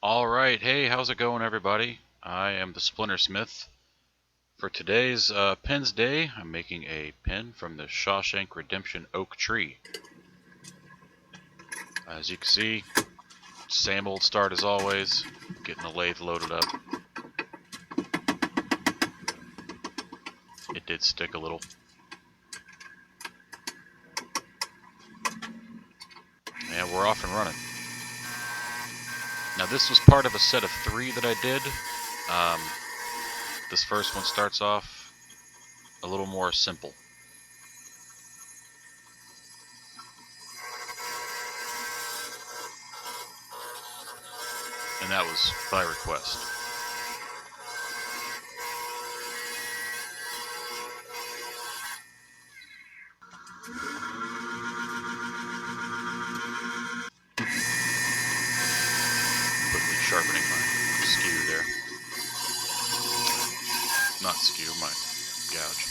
Alright, hey, how's it going, everybody? I am the Splintersmith. For today's pins day, I'm making a pin from the Shawshank Redemption Oak tree. As you can see, same old start as always, getting the lathe loaded up. It did stick a little. And we're off and running. Now this was part of a set of 3 that I did. This first one starts off a little more simple. And that was by request. Quickly sharpening my skew there. Not skew, my gouge.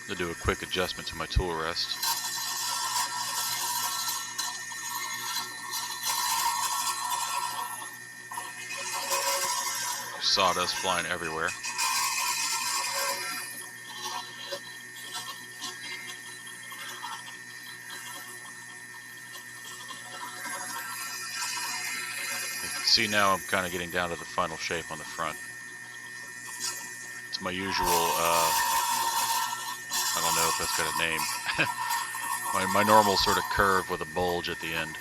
To do a quick adjustment to my tool rest. Sawdust flying everywhere. You can see now I'm kind of getting down to the final shape on the front. It's my usual, I don't know if that's got a name. my normal sort of curve with a bulge at the end.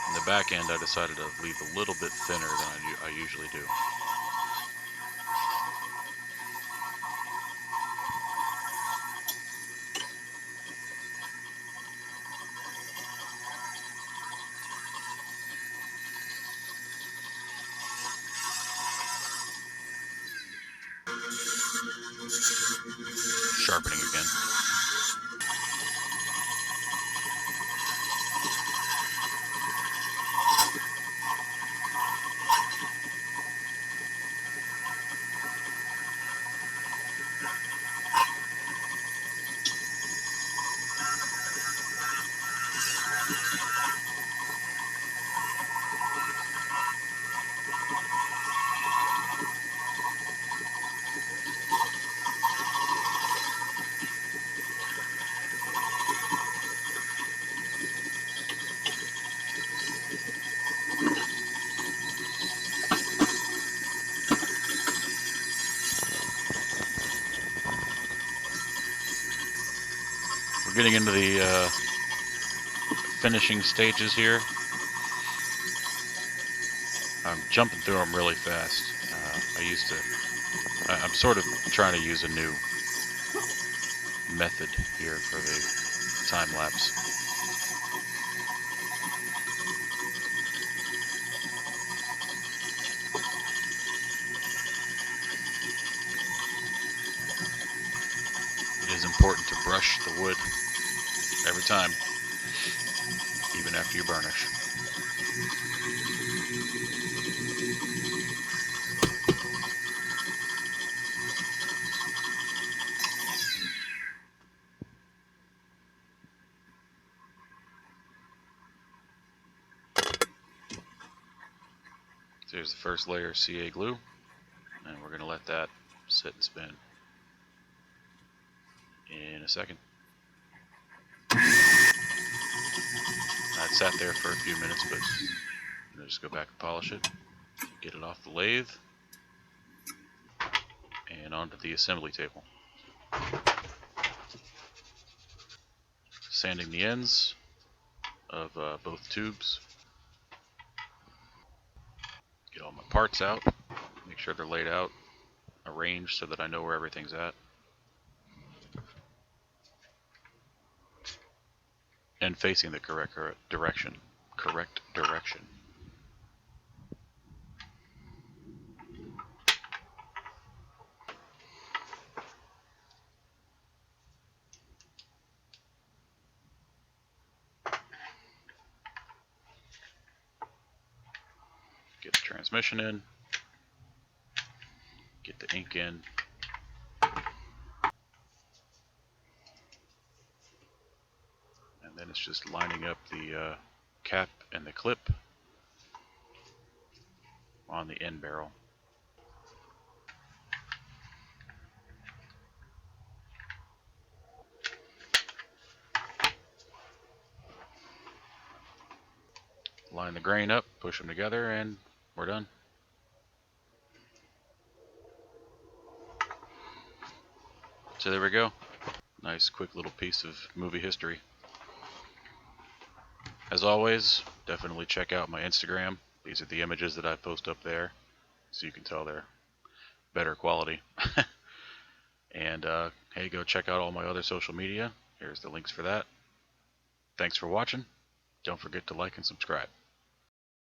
In the back end I decided to leave a little bit thinner than I usually do. Sharpening again. We're getting into the finishing stages here. I'm jumping through them really fast. I'm sort of trying to use a new method here for the time lapse. It is important to brush the wood every time, even after you burnish. So here's the first layer of CA glue, and we're going to let that sit and spin in a second. It sat there for a few minutes, but I'm going to just go back and polish it, get it off the lathe, and onto the assembly table. Sanding the ends of both tubes. Get all my parts out, make sure they're laid out, arranged so that I know where everything's at. And facing the correct direction. transmission in, get the ink in, and then it's just lining up the cap and the clip on the end barrel. Line the grain up, push them together, and we're done. So there we go. Nice quick little piece of movie history. As always, definitely check out my Instagram. These are the images that I post up there, so you can tell they're better quality. And hey, go check out all my other social media. Here's the links for that. Thanks for watching. Don't forget to like and subscribe.